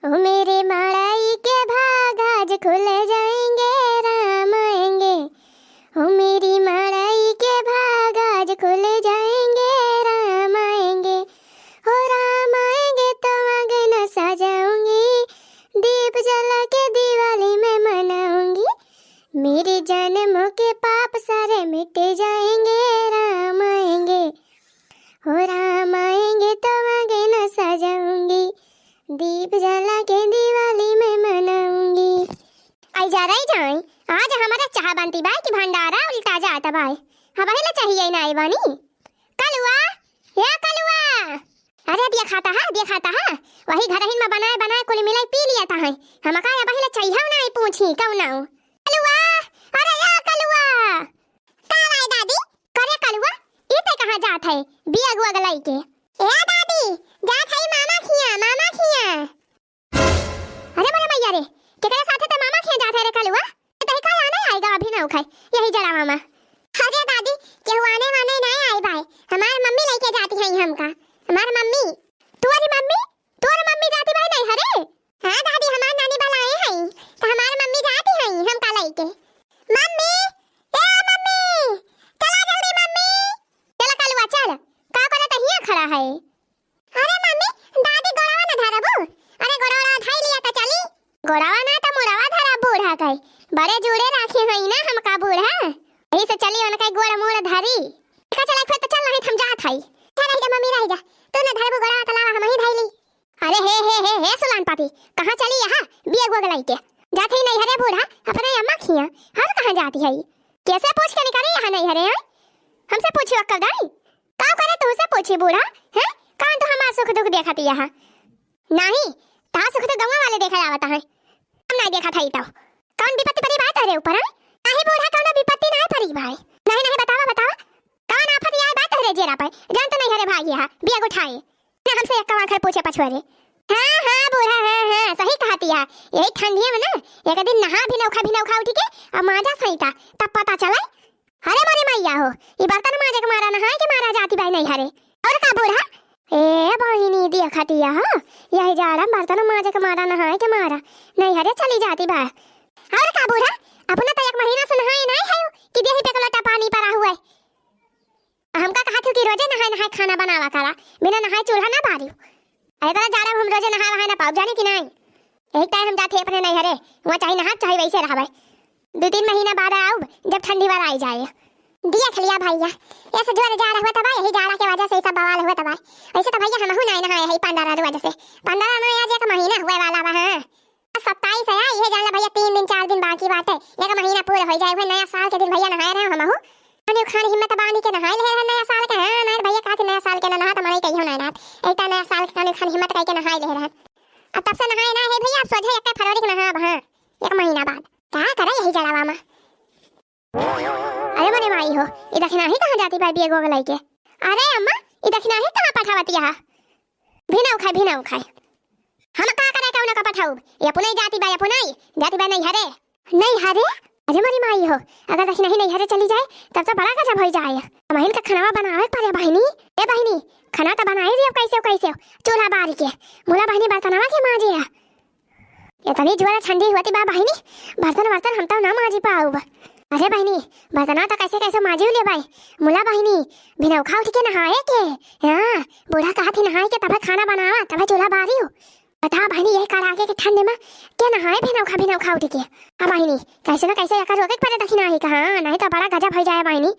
ओ मेरे मड़ई के भाग आज खुल जाएंगे, राम आएंगे। ओ मेरी मड़ई के भाग आज खुल जाएंगे, राम आएंगे। हो राम आएंगे तो आंगन सजाऊंगी, दीप जला के दिवाली में मनाऊंगी। मेरे जन्मों के पाप सारे मिट जाएंगे, राम आएंगे। हो राम आएंगे तो आंगन सजाऊंगी, दीप जला के दिवाली में मनाऊंगी। आई जा रही जाए आज हमारा चाह बनती बाई की भंडारा उल्टा जाता भाई। अब ना चाहिए ना आई बानी कलुआ या कलुआ। अरे दिया खाता है वही घर ही में बनाए बनाए कुल मिलाई पी लिया था। हम का अब ना चाहिए ना आई पूछी कौन ना कलुआ। अरे या कलुआ का आई दादी करे कलुआ ये ते कहां जात है बिया गुआ गलाई के। ए दादी जात है मामा खिया। अरे मोरे मैया रे केकरे साथे ते मामा खिया जात है रे कलुआ। ते का आना आएगा अभी ना उखाई यही जड़ा मामा। अरे दादी केहू आने वाने नहीं आई भाई, हमार मम्मी लेके जाती है हमका। हमार मम्मी तुम्हारी मम्मी तोर मम्मी जाती भाई नहीं हरे। हां दादी हमार नानी वाला आए हैं तो हमार मम्मी जाती है हमका लेके। मम्मी ए मम्मी चला जल्दी मम्मी। चल कलुआ चल का करे त हिया खड़ा है। अरे मम्मी दादी गोड़ावा ना धरबू। अरे गोड़ावा धाई लिया त चली। गोड़ावा ना त मोड़ावा धरा बूढ़ा कई बड़े जोड़े राखे हई ना हमका बूढ़ा यही से चली उन कई गोड़ मोड़ धरी का चला फिर तो चल नहीं थम जात हई। चल रही जा मम्मी रह जा तू ना धरबू गोड़ावा तलावा हम ही धैली। अरे हे सुलान पाती कहां चली यहां बिया गो गलाई के जात ही नहीं हरे बूढ़ा अपने अम्मा खिया। हर कहां जाती है कैसे पूछ के निकले यहां नहीं हरे हैं। हमसे पूछी अक्कल दाई का करे तू से पूछी बूढ़ा हैं कान तो हमार सुख दुख देखती यहां नहीं ता सुख तो गंवा वाले देखा आवता है हम नहीं देखा था तो कौन विपत्ति परी बात है ऊपर है काहे बूढ़ा कौन विपत्ति नहीं परी भाई। नहीं बतावा कौन आफत आए बात है जेरा पे जान तो नहीं हरे भाई यहां बिया उठाए ना हमसे एक आखिर पूछे पछुआरे। हां बूढ़ा हां सही कहती है यही ठंडी में ना एक दिन नहा भी नौखा उठी के अब माजा सहीता तब पता चला। अरे मोरे मैया हो ये बर्तन माजे के मारा नहाए के मारा जाती भाई नहीं हरे और का बूढ़ा ए बहिनी देखती है यही जाड़ा बर्तन माजे के मारा नहाए के मारा नहीं हरे चली जाती बा। और का बूढ़ा अपना तो एक महीना से नहाए नहीं है कि देही पे लोटा पानी पड़ा हुआ है। हमका कहा थी कि रोजे नहाए खाना बनावा करा बिना नहाए चूल्हा ना बारी। ऐसा जाड़ा हम रोजे नहाए ना पाओ जाने की नहीं एक टाइम हम जाते अपने नहीं हरे वहां चाहे नहा चाहे वैसे रहा भाई 2-3 महीना बाद आओ जब ठंडी बार आई जाए। दिया खलिया भैया ऐसे जोर जा रहा हुआ था भाई यही जाड़ा के वजह से सब बवाल हुआ था भाई। ऐसे तो भैया हम नहीं नहाए है 15 वजह से 15 में आज एक महीना हुआ वाला वहां 27 है ये जानला भैया 3 दिन 4 दिन बाकी बात है एक महीना पूरा हो जाए भाई। नया साल के दिन भैया नहाए रहे हम अने खाने हिम्मत बांध के नहाए ले नया साल के। हां ना भैया का नया साल के नहा त मरे कहियो ना रात एक नया साल के खाने हिम्मत कह के नहाए ले रहा अब तब से नहाए ना है भैया अब सोझे 1 फरवरी के नहा हां 1 महीना बाद क्या करे यही जड़ावा में। अरे मने माई हो ये दक्षिणा ही कहां जाती भाई बिया गोगलाई के। अरे अम्मा ये दक्षिणा ही कहां पठावती है बिना उखाए हम का करे कौन का पठाऊ ये अपने जाती भाई नहीं हरे। अरे मरी माई हो अगर दक्षिणा ही नहीं हरे चली जाए तब तो बड़ा गजब हो जाए। हमारे का खाना बनावे पारे बहिनी ए बहिनी खाना तो बनाए दियो कैसे चूल्हा बारी के मोला बहिनी बर्तनवा के माजे इतनी जोर ठंडी होती बा बहिनी बर्तन हम तो ना माजी पाऊ। अरे बहिनी बर्तना तो कैसे माजी ले भाई मुला बहिनी बिना उखा उठ के नहाए के। हां बूढ़ा कहा थी नहाए के तब खाना बनावा तब चूल्हा बारी हो बता बहिनी यही कर आगे के ठंडे में क्या नहाए बिना उखा उठ के। हां बहिनी कैसे ना कैसे आकर रोके पड़े दक्षिणा ही कहा नहीं तो बड़ा गजब हो जाए बहिनी।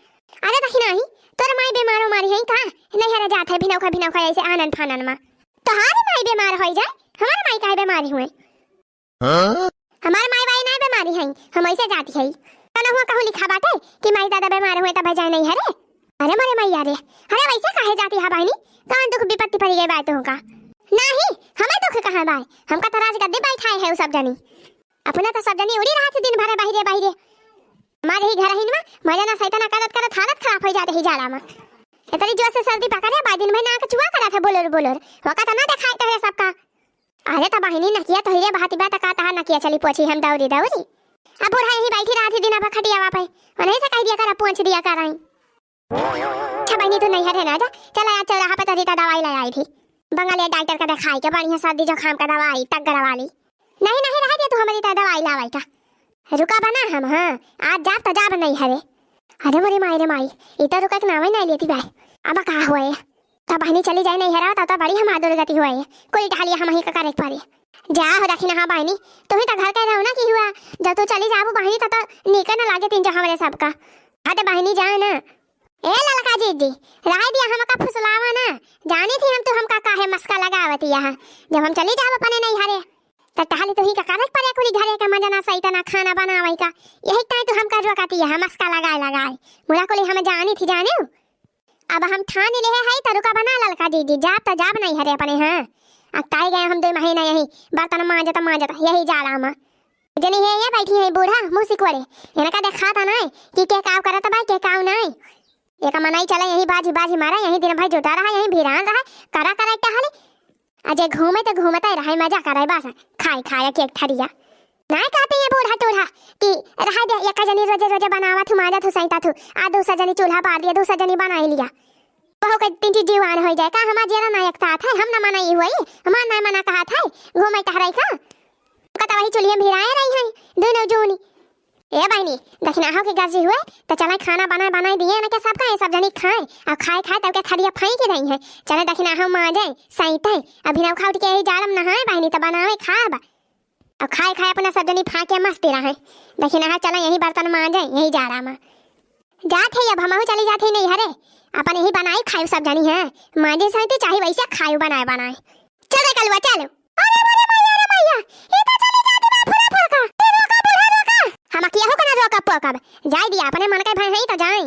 अरे दक्षिणा ही तोर माई बीमार मारी है का नहीं हरे जात है बिना उखा ऐसे आनन फानन में तोहारी माई बीमार हो जाए हमार माई काहे बीमारी हुए। हमार माई बाई नहीं बीमारी है हम ऐसे जाती है ना हुआ कहूं लिखा बाटे कि माई दादा बीमार हुए तब जाए नहीं हरे। अरे मोरे मैया रे अरे वैसे काहे जाती है बहिनी कौन दुख विपत्ति पड़ी गई बातों का नहीं हमें दुख कहां बाई हमका तो राज गद्दे बैठाए है सब जनी अपना तो सब जनी उड़ी रहा थी दिन भर बाहरे हमारे ही घर ही में मजा ना सैताना करत हालत खराब हो जाते ही जाड़ा में इतनी जोर से सर्दी पकड़े बाई दिन में ना के चुआ करा था बोलर होका तो ना दिखाई तो है सबका। अरे तो बहिनी न किया तो हीरे बहाती बात का ता न किया चली पोछी हम दौरी अब बूढ़ा यही बैठी रहा थी दिन भर खटिया वा पे और ऐसे कह दिया करा पहुंच दिया कर आई। अच्छा बहनी तू नहीं है ना जा चला चौराहा पे तो रीता दवाई ले आई थी बंगाली डॉक्टर का दिखाई के बढ़िया सर्दी जुकाम का दवाई तगड़ा वाली। नहीं नहीं रह दे तू हमारी तो दवाई लावाई का रुका बना हम। हाँ आज जाब तो जाब नहीं हवे। अरे मोरी माई रे माई इतना रुका के नावे नहीं लेती भाई। अब कहा हुआ है तब बहनी चली जाए नहीं हरा तो बड़ी हम आदर गति हुआ है कोई ढालिया हम ही का करे पारे जा हो रखी ना बहनी तुम्हें तो घर कह रहा ना कि हुआ जब तू चली जाबू बहनी तो निकल ना लागे तीन जहाँ वाले सबका। अरे बहनी जाए ना ए ललका जी राय दिया हम का फुसलावा ना जानी थी हम तो हमका काहे मस्का लगावती यहाँ जब हम चली जाब अपने नहीं हरे तो टहली तो ही का करक पड़े कुली घरे का मजा ना सही तना खाना बनावे का यही टाइम तो हम करवा काती है मस्का लगाए मुड़ा कोली हम जानी थी जाने अब हम ठान ले है तरुका बना ललका जी जाब तो जाब नहीं हरे अपने। हाँ अब ताई गए हम 2 महीना यही बर्तन मांजता यही जा रहा हम जनी है ये बैठी है बूढ़ा मुंह सिकोड़े इनका देखा था ना कि के काव करत भाई के काव नहीं एक मनाई चला यही बाजी मारा यही दिन भाई जुटा रहा यही भिरान रहा करा टहले अजय घूमे तो घूमता रहा मजा करे बस खाए केक थरिया ना कहते हैं बूढ़ा टूढ़ा कि रहा दे एक जनी रोजे बनावा थू माजा थू सैता थू आ दूसरा जनी चूल्हा बार दिया दूसरा जनी बना लिया बहु के तीन चीज जीवान हो जाए का हमारा जेरा नायक था हम ना मनाई हुई हमार ना मना कहा था घूमे टहराई का कता वही चुलिया भिराए रही हैं दोनों जोनी। ए बहनी दक्षिणा हो के गाजी हुए तो चला खाना बनाए दिए ना के सबका सब जनी खाए और खाए तब के थरिया फाई के रही है चले दक्षिणा हो मां जाए सईते अभी ना खाउट के यही जालम नहाए बहनी तो बनावे खाब और खाए अपना सब जनी फाके मस्ती रहे दक्षिणा चला यही बर्तन मां जाए यही जा रहा मां जात है अब हम चली जाते नहीं हरे अपन यही बनाई खाए सब जनी है मांजे सही चाहे वैसे खाए बनाए चलो कलवा चलो। अरे मैया ये तो चली जाती बा फुरा फुरा का रोका बुढ़ा रोका हम किया हो कना रोका पोका जाई दिया अपने मन के भाई है तो जाई।